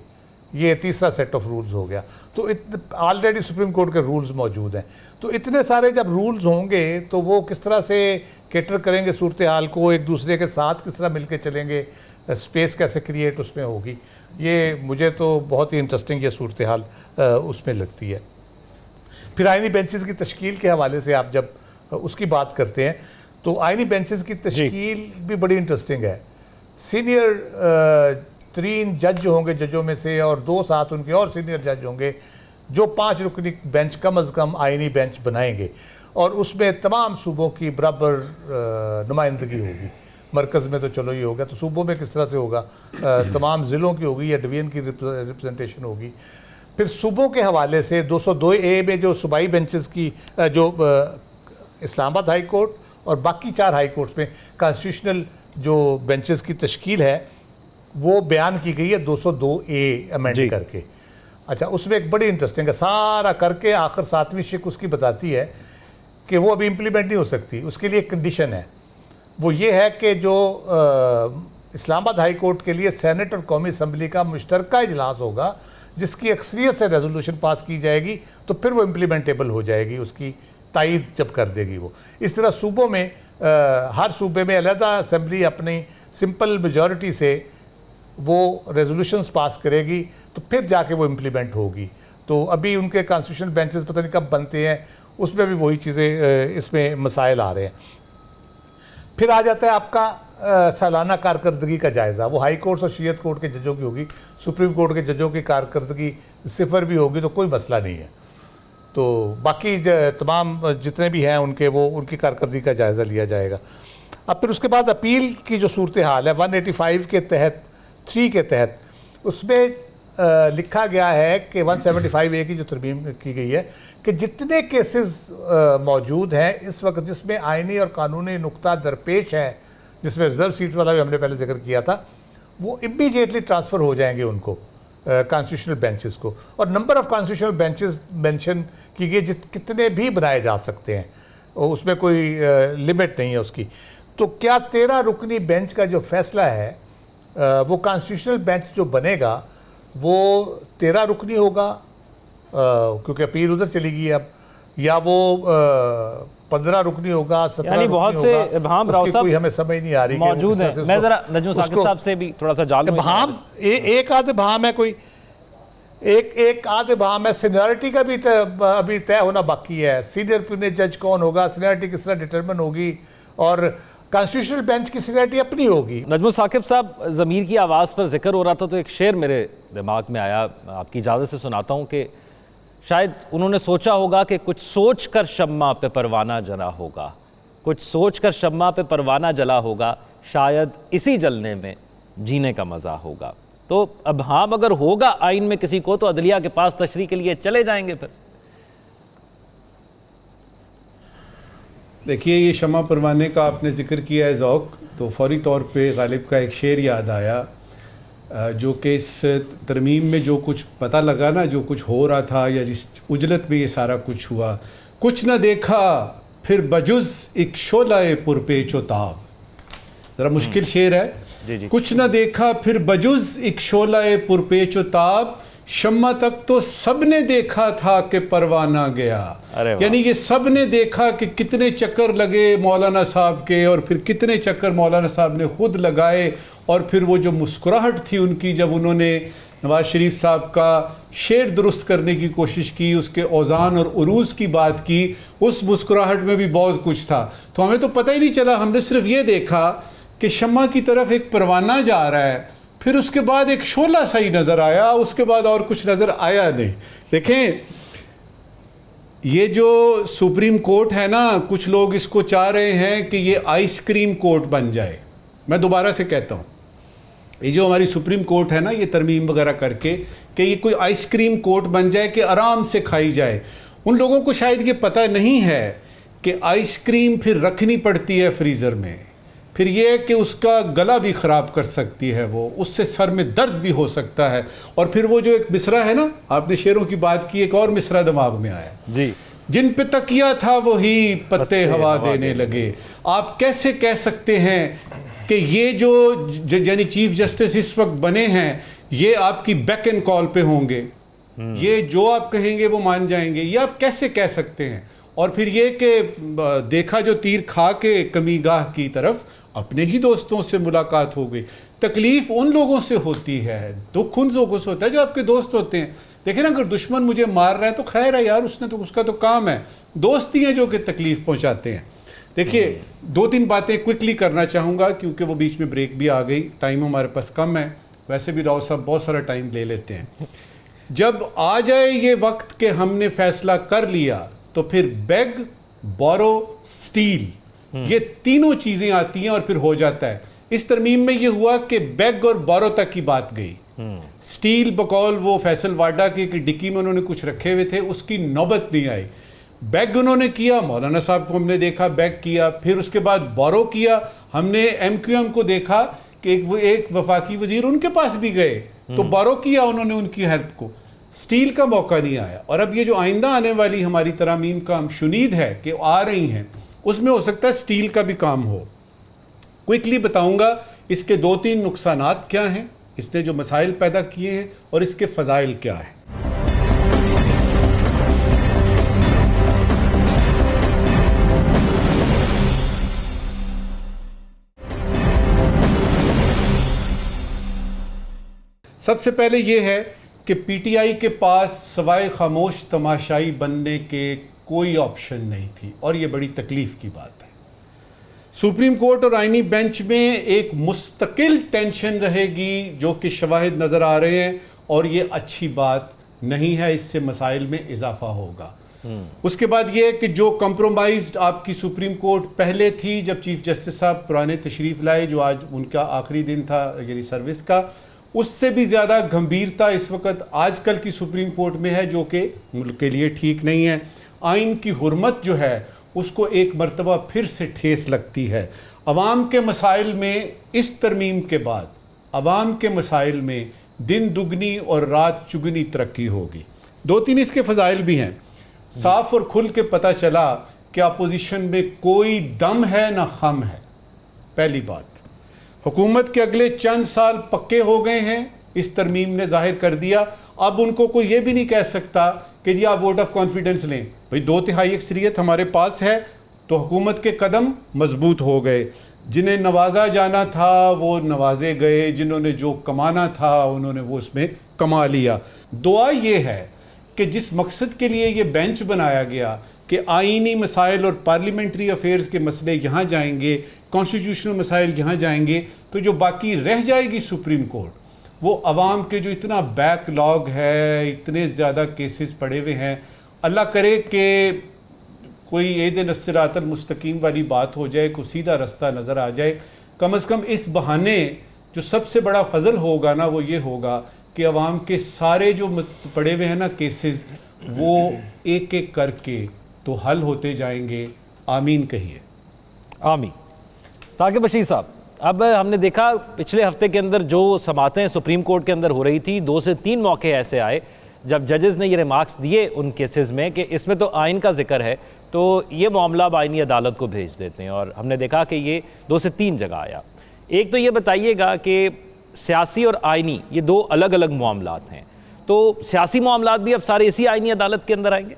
ये तीसरा सेट ऑफ रूल्स हो गया। तो ऑलरेडी सुप्रीम कोर्ट के रूल्स मौजूद हैं। तो इतने सारे जब रूल्स होंगे तो वो किस तरह से कैटर करेंगे सूरत हाल को, एक दूसरे के साथ किस तरह मिलके चलेंगे, स्पेस कैसे क्रिएट उसमें होगी, ये मुझे तो बहुत ही इंटरेस्टिंग ये सूरत हाल उसमें लगती है। फिर आईनी बेंचेस की तश्कील के हवाले से आप जब उसकी बात करते हैं, तो आईनी बेंचेस की तश्कील भी बड़ी इंटरेस्टिंग है। सीनियर 3 जज जो होंगे जजों में से, और 2 साथ उनके और सीनियर जज होंगे, जो 5 रुकनी बेंच कम अज़ कम आईनी बेंच बनाएंगे, और उसमें तमाम सूबों की बराबर नुमाइंदगी होगी। मरकज़ में तो चलो ये होगा, तो सूबों में किस तरह से होगा, तमाम ज़िलों की होगी या डिवीज़न की रिप्रेजेंटेशन होगी। फिर सूबों के हवाले से 202A में जो सूबाई बेंचेस की जो इस्लामाबाद हाई कोर्ट और बाकी 4 हाई कोर्ट्स में कॉन्स्टिट्यूशनल जो बेंचेस की तश्कील है वो बयान की गई है 202A अमेंड करके। अच्छा, उसमें एक बड़ी इंटरेस्टिंग है, सारा करके आखिर 7वीं शिक उसकी बताती है कि वो अभी इम्प्लीमेंट नहीं हो सकती। उसके लिए एक कंडीशन है, वो ये है कि जो इस्लामाबाद हाई कोर्ट के लिए सेनेट और कौमी असम्बली का मुश्तरका इजलास होगा, जिसकी अक्सरियत से रेजोल्यूशन पास की जाएगी, तो फिर वो इम्प्लीमेंटेबल हो जाएगी, उसकी तायीद जब कर देगी वो। इस तरह सूबों में हर सूबे में अलहदा असम्बली अपनी सिंपल मेजॉरिटी से वो रेजोल्यूशंस पास करेगी, तो फिर जाके वो इम्प्लीमेंट होगी। तो अभी उनके कॉन्स्टिट्यूशनल बेंचेस पता नहीं कब बनते हैं, उसमें भी वही चीज़ें इसमें मसाइल आ रहे हैं। फिर आ जाता है आपका सालाना कारकर्दगी का जायज़ा। वो हाई कोर्ट्स और शरीयत कोर्ट के जजों की होगी, सुप्रीम कोर्ट के जजों की कारकर्दगी 0 भी होगी तो कोई मसला नहीं है। तो बाकी तमाम जितने भी हैं उनकी कारकर्दगी का जायज़ा लिया जाएगा। अब फिर उसके बाद अपील की जो सूरत हाल है 185 के तहत 3 के तहत, उसमें लिखा गया है कि 175A की जो तरमीम की गई है कि जितने केसेस मौजूद हैं इस वक्त जिसमें आइनी और कानूनी नुक्ता दरपेश है, जिसमें रिजर्व सीट वाला भी हमने पहले जिक्र किया था, वो इमीडिएटली ट्रांसफ़र हो जाएंगे उनको कॉन्स्टिट्यूशनल बेंचेस को। और number of constitutional benches mention की गई, कितने भी बनाए जा सकते हैं, उसमें कोई लिमिट नहीं है उसकी। तो क्या 13 रुकनी बेंच का जो फैसला है वो कॉन्स्टिट्यूशनल बेंच जो बनेगा वो 13 रुकनी होगा, क्योंकि अपील उधर चली गई अब, या वो 15 रुकनी होगा, 17 यानी बहुत रुकनी से होगा, इब्हाम राव उसकी साहब कोई हमें समझ नहीं आ रही कि वो मौजूद किस तरह है। से मैं उसको- जरा नजम साकिब उसको- साहब से भी थोड़ा सा जान लूं। इब्हाम एक आध इब्हाम है, कोई एक आध इब्हाम है। सीनियरिटी का भी अभी तय होना बाकी है। सीनियर प्यूनेज जज कौन होगा, सीनियरिटी किस तरह डिटरमिन होगी, और कॉन्स्टिट्यूशनल बेंच की सीनियरिटी अपनी होगी। नजमुल साकिब साहब, ज़मीर की आवाज़ पर जिक्र हो रहा था तो एक शेर मेरे दिमाग में आया, आपकी इजाज़त से सुनाता हूँ कि शायद उन्होंने सोचा होगा कि कुछ सोच कर शम्मा पे परवाना जला होगा, कुछ सोच कर शम्मा पे परवाना जला होगा, शायद इसी जलने में जीने का मज़ा होगा। तो अब हाँ, अगर होगा आइन में किसी को तो अदलिया के पास तशरीह के लिए चले जाएंगे फिर। देखिए, ये शमा परवाने का आपने ज़िक्र किया है ज़ौक़, तो फौरी तौर पे गालिब का एक शेर याद आया, जो कि इस तरमीम में जो कुछ पता लगा ना, जो कुछ हो रहा था या जिस उजलत में ये सारा कुछ हुआ, कुछ न देखा फिर बजुज़ एक शोलाए पुरपेचो ताब। ज़रा मुश्किल शेर है। जी जी। कुछ न देखा फिर बजुज़ एक शोलाए पुरपेचो ताब, शम्मा तक तो सबने देखा था कि परवाना गया। अरे वाह। यानी ये सब ने देखा कि कितने चक्कर लगे मौलाना साहब के, और फिर कितने चक्कर मौलाना साहब ने खुद लगाए, और फिर वो जो मुस्कुराहट थी उनकी जब उन्होंने नवाज शरीफ साहब का शेर दुरुस्त करने की कोशिश की, उसके औज़ान और उरूज़ की बात की, उस मुस्कुराहट में भी बहुत कुछ था। तो हमें तो पता ही नहीं चला, हमने सिर्फ ये देखा कि शम्मा की तरफ एक परवाना जा रहा है, फिर उसके बाद एक शोला सा ही नज़र आया, उसके बाद और कुछ नज़र आया नहीं। देखें, ये जो सुप्रीम कोर्ट है ना, कुछ लोग इसको चाह रहे हैं कि ये आइसक्रीम कोर्ट बन जाए। मैं दोबारा से कहता हूँ, ये जो हमारी सुप्रीम कोर्ट है ना, ये तरमीम वगैरह करके कि ये कोई आइसक्रीम कोर्ट बन जाए कि आराम से खाई जाए। उन लोगों को शायद ये पता नहीं है कि आइसक्रीम फिर रखनी पड़ती है फ्रीज़र में, फिर ये कि उसका गला भी ख़राब कर सकती है वो, उससे सर में दर्द भी हो सकता है। और फिर वो जो एक मिसरा है ना, आपने शेरों की बात की, एक और मिसरा दिमाग में आया जी। जिन पे तकिया था वही पत्ते हवा देने लगे। आप कैसे कह सकते हैं कि ये जो यानी चीफ जस्टिस इस वक्त बने हैं, ये आपकी बैक एंड कॉल पे होंगे, ये जो आप कहेंगे वो मान जाएंगे? ये आप कैसे कह सकते हैं? और फिर ये कि देखा जो तीर खा के कमीगाह की तरफ, अपने ही दोस्तों से मुलाकात हो गई। तकलीफ उन लोगों से होती है, दुख उन लोगों से होता है जो आपके दोस्त होते हैं। देखिए ना, अगर दुश्मन मुझे मार रहा है तो खैर है यार, उसने तो उसका तो काम है, दोस्त ही हैं जो कि तकलीफ पहुंचाते हैं। देखिए, 2-3 बातें क्विकली करना चाहूँगा क्योंकि वो बीच में ब्रेक भी आ गई, टाइम हमारे पास कम है। वैसे भी राव साहब बहुत सारा टाइम ले लेते हैं। जब आ जाए ये वक्त कि हमने फैसला कर लिया, तो फिर बेग, बोरो, स्टील, ये तीनों चीज़ें आती हैं और फिर हो जाता है। इस तरमीम में ये हुआ कि बेग और बोरो तक की बात गई। स्टील बकौल वो फैसल वाडा के डिक्की में उन्होंने कुछ रखे हुए थे, उसकी नौबत नहीं आई। बैग उन्होंने किया, मौलाना साहब को हमने देखा बैग किया, फिर उसके बाद बोरो किया, हमने MQM को देखा कि एक वफाकी वजीर उनके पास भी गए तो बोरो किया उन्होंने उनकी हेल्प को। स्टील का मौका नहीं आया। और अब ये जो आइंदा आने वाली हमारी तरामीम का हम शुनीद है कि आ रही हैं, उसमें हो सकता है स्टील का भी काम हो। क्विकली बताऊंगा इसके 2-3 नुकसानात क्या हैं, इसने जो मसाइल पैदा किए हैं, और इसके फ़ज़ाइल क्या हैं। सबसे पहले ये है कि PTI के पास सवाए खामोश तमाशाई बनने के कोई ऑप्शन नहीं थी, और ये बड़ी तकलीफ की बात है। सुप्रीम कोर्ट और आईनी बेंच में एक मुस्तकिल टेंशन रहेगी जो कि शवाहिद नज़र आ रहे हैं, और ये अच्छी बात नहीं है, इससे मसाइल में इजाफा होगा। उसके बाद ये कि जो कंप्रोमाइज्ड आपकी सुप्रीम कोर्ट पहले थी, जब चीफ जस्टिस साहब पुराने तशरीफ़ लाए, जो आज उनका आखिरी दिन था यानी सर्विस का, उससे भी ज़्यादा गंभीरता इस वक्त आजकल की सुप्रीम कोर्ट में है, जो कि मुल्क के लिए ठीक नहीं है। आइन की हुर्मत जो है उसको एक मरतबा फिर से ठेस लगती है। अवाम के मसाइल में इस तरमीम के बाद अवाम के मसाइल में दिन दुगनी और रात चुगनी तरक्की होगी। 2-3 इसके फ़ज़ाइल भी हैं। साफ और खुल के पता चला कि अपोजिशन में कोई दम है ना खम है। पहली बात, हुकूमत के अगले चंद साल पक्के हो गए हैं, इस तरमीम ने जाहिर कर दिया। अब उनको कोई ये भी नहीं कह सकता कि जी आप वोट ऑफ कॉन्फिडेंस लें। भाई 2/3 अक्सरियत हमारे पास है तो हुकूमत के कदम मजबूत हो गए। जिन्हें नवाजा जाना था वो नवाजे गए, जिन्होंने जो कमाना था उन्होंने वो उसमें कमा लिया। दुआ ये है कि जिस मकसद के लिए ये बेंच बनाया गया कि आईनी मसाइल और पार्लियामेंट्री अफेयर्स के मसले यहाँ जाएंगे, कॉन्स्टिट्यूशनल मसाइल यहाँ जाएंगे, तो जो बाकी रह जाएगी सुप्रीम कोर्ट, वो अवाम के जो इतना बैकलॉग है, इतने ज़्यादा केसेस पड़े हुए हैं, अल्लाह करे कि कोई ईद नस्सिरातल मुस्तकीम वाली बात हो जाए, कोई सीधा रास्ता नज़र आ जाए। कम से कम इस बहाने जो सबसे बड़ा फजल होगा ना वो ये होगा कि अवाम के सारे जो पड़े हुए हैं ना केसेस, वो एक एक करके तो हल होते जाएंगे। आमीन कहिए। आमीन। साकिब बशीर साहब, अब हमने देखा पिछले हफ्ते के अंदर जो समातें सुप्रीम कोर्ट के अंदर हो रही थी, 2 से 3 मौके ऐसे आए जब जजेस ने ये रिमार्क्स दिए उन केसेस में कि इसमें तो आइन का जिक्र है, तो ये मामला अब आइनी अदालत को भेज देते हैं, और हमने देखा कि ये 2 से 3 जगह आया। एक तो ये बताइएगा कि सियासी और आइनी ये 2 अलग अलग मामलात हैं, तो सियासी मामलात भी अब सारे इसी आइनी अदालत के अंदर आएंगे?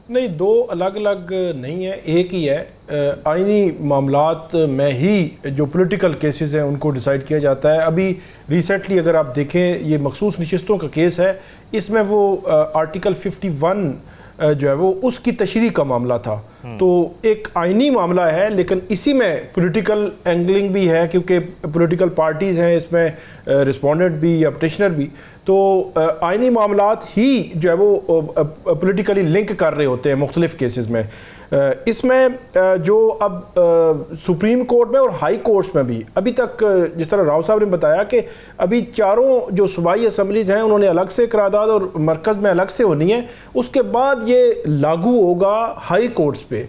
नहीं, 2 अलग अलग नहीं है, एक ही है। आइनी मामलात में ही जो पॉलिटिकल केसेस हैं उनको डिसाइड किया जाता है। अभी रिसेंटली अगर आप देखें, ये मखसूस नशिस्तों का केस है, इसमें वो आर्टिकल 51 जो है वो उसकी तशरीह का मामला था। तो एक आइनी मामला है, लेकिन इसी में पॉलिटिकल एंगलिंग भी है, क्योंकि पॉलिटिकल पार्टीज़ हैं इसमें, रिस्पोंडेंट भी या पटिशनर भी। तो आइनी मामलात ही जो है वो पॉलिटिकली लिंक कर रहे होते हैं मुख्तलिफ केसेस में। इसमें जो अब सुप्रीम कोर्ट में और हाई कोर्ट्स में भी अभी तक, जिस तरह राव साहब ने बताया कि अभी चारों जो सूबाई असम्बलीज हैं उन्होंने अलग से करारदाद और मरकज़ में अलग से होनी है, उसके बाद ये लागू होगा हाई कोर्ट्स पे।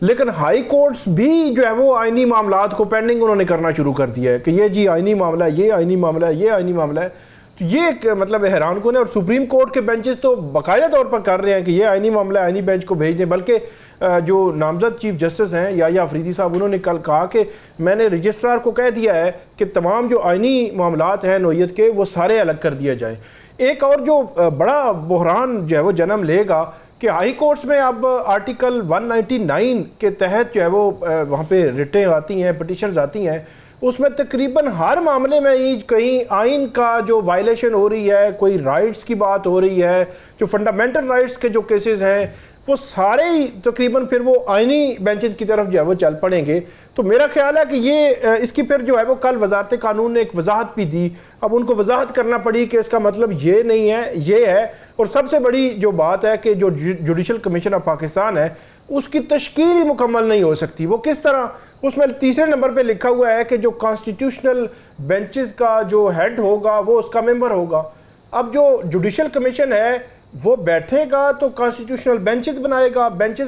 लेकिन हाई कोर्ट्स भी जो है वो आइनी मामलात को पेंडिंग उन्होंने करना शुरू कर दिया है कि ये जी आइनी मामला है, ये आइनी मामला है, ये आइनी मामला है। तो ये एक मतलब हैरान कौन है। और सुप्रीम कोर्ट के बेंचेस तो बाकायदा तौर पर कर रहे हैं कि ये आइनी मामला है, आइनी बेंच को भेज दें। बल्कि जो नामजद चीफ जस्टिस हैं या अफरीदी साहब, उन्होंने कल कहा कि मैंने रजिस्ट्रार को कह दिया है कि तमाम जो आइनी मामलात हैं नौयत के, वो सारे अलग कर दिया जाए। एक और जो बड़ा बहरान जो है वो जन्म लेगा कि हाई कोर्ट्स में अब आर्टिकल 199 के तहत जो है वो वहाँ पे रिटें आती हैं, पिटिशन्स आती हैं, उसमें तकरीबन हर मामले में ही कहीं आइन का जो वायलेशन हो रही है, कोई राइट्स की बात हो रही है, जो फंडामेंटल राइट्स के जो केसेस हैं वो सारे ही तकरीबन फिर वो आइनी बेंचेस की तरफ जो है वो चल पड़ेंगे। तो मेरा ख्याल है कि ये इसकी फिर जो है वो कल वजारत कानून ने एक वजाहत भी दी। अब उनको वजाहत करना पड़ी कि इसका मतलब ये नहीं है, ये है। और सबसे बड़ी जो बात है कि जो जुडिशल कमीशन ऑफ पाकिस्तान है उसकी तश्कील ही मुकम्मल नहीं हो सकती। वो किस तरह, उसमें 3रे नंबर पे लिखा हुआ है कि जो कॉन्स्टिट्यूशनल बेंचेस का जो हेड होगा वो उसका मेंबर होगा। अब जो जुडिशल कमीशन है वो बैठेगा तो कॉन्स्टिट्यूशनल बेंचेस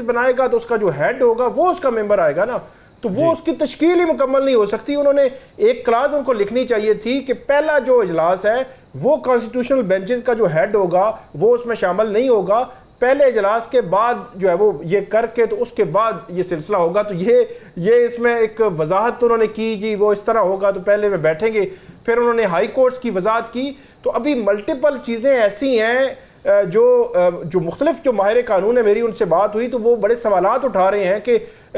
बनाएगा तो उसका जो हेड होगा वो उसका मेंबर आएगा ना, तो वो उसकी तश्कील ही मुकम्मल नहीं हो सकती। उन्होंने एक क्लास उनको लिखनी चाहिए थी कि पहला जो इजलास है वो कॉन्स्टिट्यूशनल बेंचेस का जो हेड होगा वो उसमें शामिल नहीं होगा, पहले इजलास के बाद जो है वो ये करके तो उसके बाद ये सिलसिला होगा। तो ये इसमें एक वजाहत तो उन्होंने की जी वो इस तरह होगा, तो पहले वे बैठेंगे। फिर उन्होंने हाई कोर्ट्स की वजाहत की। तो अभी मल्टीपल चीज़ें ऐसी हैं जो मुख्तलिफ जो माहिर कानून है, मेरी उनसे बात हुई तो वो बड़े सवालात उठा रहे हैं कि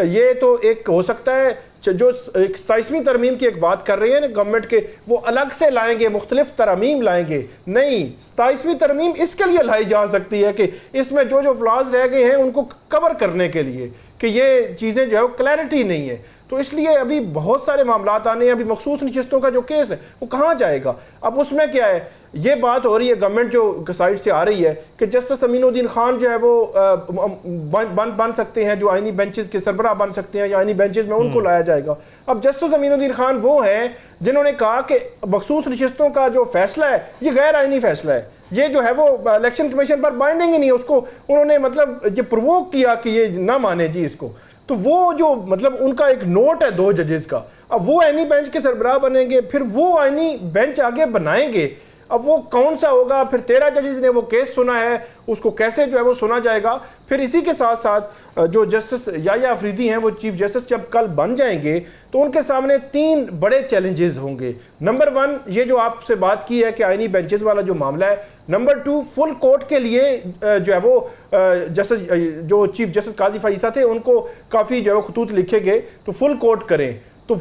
ये तो एक हो सकता है जो 27वीं तरमीम की एक बात कर रही है ना गवर्नमेंट के, वो अलग से लाएंगे, मुख्तलिफ तरमीम लाएंगे। नहीं, 27वीं तरमीम इसके लिए लाई जा सकती है कि इसमें जो फ्लॉज रह गए हैं उनको कवर करने के लिए, कि ये चीज़ें जो है क्लैरिटी नहीं है। तो इसलिए अभी बहुत सारे मामलात आने हैं। अभी मखसूस नशिस्तों का जो केस है वो कहाँ जाएगा? अब उसमें क्या है, ये बात हो रही है गवर्नमेंट जो साइड से आ रही है कि जस्टिस अमीनुद्दीन खान जो है वो बन सकते हैं, जो आइनी बेंचेस के सरबराह बन सकते हैं या आइनी बेंचेस में उनको लाया जाएगा। अब जस्टिस अमीनुद्दीन खान वो हैं जिन्होंने कहा कि मखसूस नशिस्तों का जो फैसला है ये गैर आइनी फैसला है, ये जो है वो इलेक्शन कमीशन पर बाइंडिंग ही नहीं है। उसको उन्होंने मतलब ये प्रोवोक किया कि ये ना माने जी इसको। तो वो जो मतलब उनका एक नोट है 2 जजेस का, अब वो आइनी बेंच के सरबराह बनेंगे, फिर वो आइनी बेंच आगे बनाएंगे। अब वो कौन सा होगा, फिर 13 जजेस ने वो केस सुना है, उसको कैसे जो है वो सुना जाएगा। फिर इसी के साथ साथ जो जस्टिस याया अफरीदी हैं वो चीफ जस्टिस जब कल बन जाएंगे तो उनके सामने 3 बड़े चैलेंजेस होंगे। नंबर 1 ये जो आपसे बात की है कि आईनी बेंचेस वाला जो मामला है। नंबर 2 फुल कोर्ट के लिए जो है वो जस्टिस जो चीफ जस्टिस काजी फाइसा थे उनको काफ़ी जो है वो खतूत लिखे गए तो फुल कोर्ट करें। तो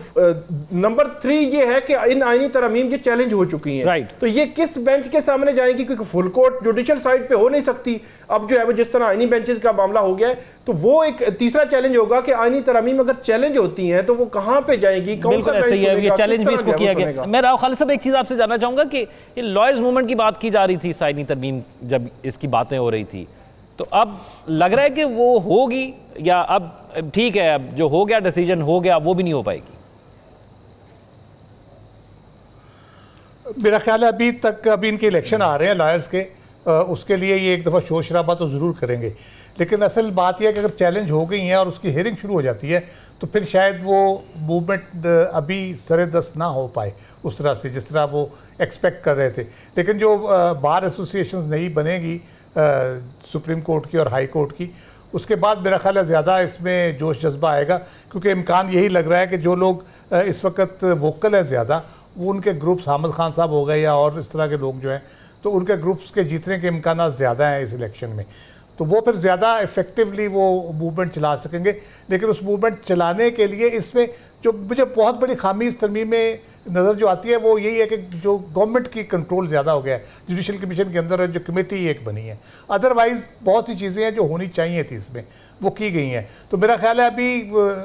नंबर 3 ये है कि इन आईनी तरमीम ये चैलेंज हो चुकी हैं। राइट। तो ये किस बेंच के सामने जाएंगी, क्योंकि फुल कोर्ट जुडिशियल साइड पे हो नहीं सकती। अब जो है वो जिस तरह आईनी बेंचेस का मामला हो गया है तो वो एक तीसरा चैलेंज होगा कि आईनी तरमीम अगर चैलेंज होती हैं तो वो कहां पे जाएंगी, कौन सा बिल्कुल ऐसे ही है, ये चैलेंज भी इसको किया गया। सुनेगा। मैं राव खालिद साहब एक चीज़ आपसे जानना चाहूँगा कि ये लॉयर्स मूवमेंट की बात की जा रही थी आईनी तरमीम जब इसकी बातें हो रही थी, तो अब लग रहा है कि वो होगी या अब ठीक है, अब जो हो गया डिसीजन हो गया वो भी नहीं हो पाएगी? मेरा ख्याल है अभी इनके इलेक्शन आ रहे हैं लॉयर्स के, उसके लिए ये एक दफ़ा शोर शराबा तो ज़रूर करेंगे, लेकिन असल बात यह है कि अगर चैलेंज हो गई हैं और उसकी हियरिंग शुरू हो जाती है तो फिर शायद वो मूवमेंट अभी सरेदस्त ना हो पाए उस तरह से जिस तरह वो एक्सपेक्ट कर रहे थे। लेकिन जो बार एसोसिएशंस नहीं बनेगी सुप्रीम कोर्ट की और हाई कोर्ट की, उसके बाद मेरा ख्याल है ज़्यादा इसमें जोश जज्बा आएगा, क्योंकि इम्कान यही लग रहा है कि जो लोग इस वक्त वोकल है ज़्यादा वो उनके ग्रुप्स हामिद खान साहब हो गए या और इस तरह के लोग जो हैं तो उनके ग्रुप्स के जीतने के इम्कान ज़्यादा हैं इस इलेक्शन में, तो वो फिर ज़्यादा इफ़ेक्टिवली वो मूवमेंट चला सकेंगे। लेकिन उस मूवमेंट चलाने के लिए इसमें जो मुझे बहुत बड़ी खामी इस तरमीम में नज़र जो आती है वो यही है कि जो गवर्नमेंट की कंट्रोल ज़्यादा हो गया है जुडिशल कमीशन के अंदर, जो कमेटी एक बनी है। अदरवाइज़ बहुत सी चीज़ें हैं जो होनी चाहिए थी इसमें वो की गई हैं। तो मेरा ख्याल है अभी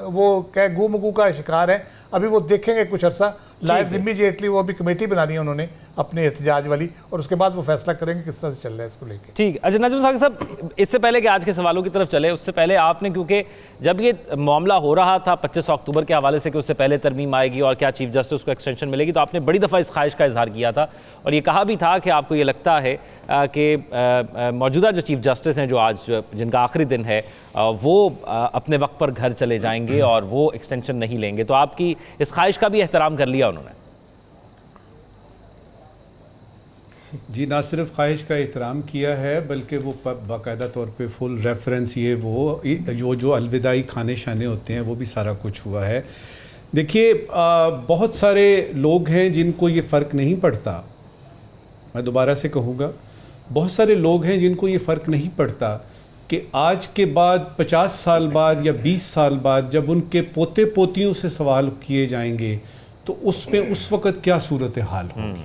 वो क्या गू मगू का शिकार है, अभी वो देखेंगे कुछ अर्सा। लायर्स इमीडिएटली वो अभी कमेटी बनानी है उन्होंने अपने एहतजाज वाली, और उसके बाद वो फैसला करेंगे किस तरह से चल रहा है इसको लेकर। ठीक। अच्छा नजम साकिब साहब, इससे पहले कि आज के सवालों की तरफ चले उससे पहले आपने, क्योंकि जब ये मामला हो रहा था 25 अक्टूबर के हवाले से कि उससे पहले तरमीम आएगी और क्या चीफ जस्टिस को एक्सटेंशन मिलेगी, तो आपने बड़ी दफ़ा इस ख्वाहिश का इजहार किया था और ये कहा भी था कि आपको ये लगता है कि मौजूदा जो चीफ जस्टिस हैं जो आज जिनका आखिरी दिन है वो अपने वक्त पर घर चले जाएंगे और वो एक्सटेंशन नहीं लेंगे, तो आपकी इस ख्वाहिश का भी एहतराम कर लिया उन्होंने? जी, ना सिर्फ ख्वाहिश का एहतराम किया है बल्कि वो बाकायदा तौर पे फुल रेफरेंस ये वो जो अलविदाई खाने शाने होते हैं वो भी सारा कुछ हुआ है। देखिए बहुत सारे लोग हैं जिनको ये फ़र्क नहीं पड़ता, मैं दोबारा से कहूँगा बहुत सारे लोग हैं जिनको ये फ़र्क नहीं पड़ता कि आज के बाद 50 साल बाद या 20 साल बाद जब उनके पोते पोतियों से सवाल किए जाएंगे तो उसमें उस वक़्त क्या सूरत हाल होगी।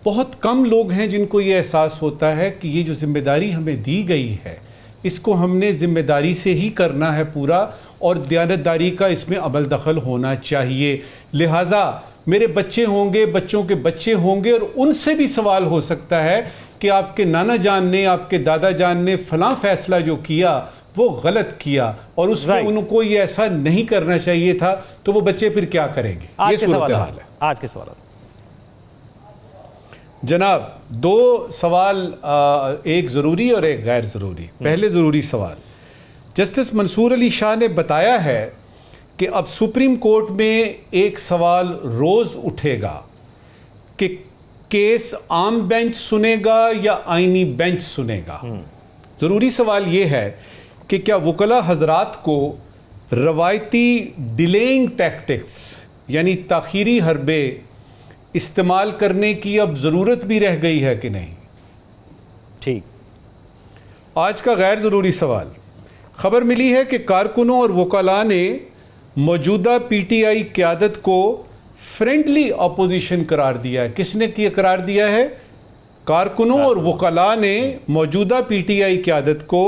बहुत कम लोग हैं जिनको ये एहसास होता है कि ये जो जिम्मेदारी हमें दी गई है इसको हमने ज़िम्मेदारी से ही करना है पूरा, और दयानतदारी का इसमें अमल दखल होना चाहिए। लिहाजा मेरे बच्चे होंगे, बच्चों के बच्चे होंगे और उनसे भी सवाल हो सकता है कि आपके नाना जान ने, आपके दादा जान ने फ़लाँ फ़ैसला जो किया वो गलत किया और उसमें उनको ये ऐसा नहीं करना चाहिए था, तो वो बच्चे फिर क्या करेंगे। ये सूरत हाल है आज के सवाल। जनाब, 2 सवाल, एक ज़रूरी और एक गैर ज़रूरी। पहले ज़रूरी सवाल, जस्टिस मंसूर अली शाह ने बताया है कि अब सुप्रीम कोर्ट में एक सवाल रोज़ उठेगा कि केस आम बेंच सुनेगा या आईनी बेंच सुनेगा। ज़रूरी सवाल ये है कि क्या वकला हजरात को रवायती डिलेइंग टैक्टिक्स यानी ताख़ीरी हरबे इस्तेमाल करने की अब ज़रूरत भी रह गई है कि नहीं। ठीक। आज का गैर ज़रूरी सवाल, खबर मिली है कि कारकुनों और वकला ने मौजूदा पीटीआई क़यादत को फ्रेंडली अपोजिशन करार दिया है। किसने करार दिया है? कारकुनों और वकला ने मौजूदा पीटीआई क़यादत को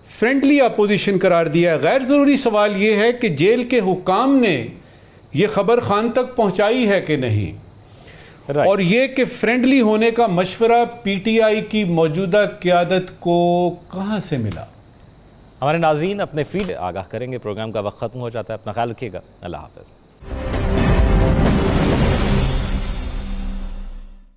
फ्रेंडली अपोजिशन करार दिया है। गैर ज़रूरी सवाल ये है कि जेल के हुकाम ने यह खबर खान तक पहुंचाई है कि नहीं, और ये कि फ्रेंडली होने का मशवरा पीटीआई की मौजूदा क़यादत को कहां से मिला। हमारे नाज़रीन अपने फील्ड आगाह करेंगे। प्रोग्राम का वक्त ख़त्म हो जाता है। अपना ख्याल रखिएगा। अल्लाह हाफ़िज़।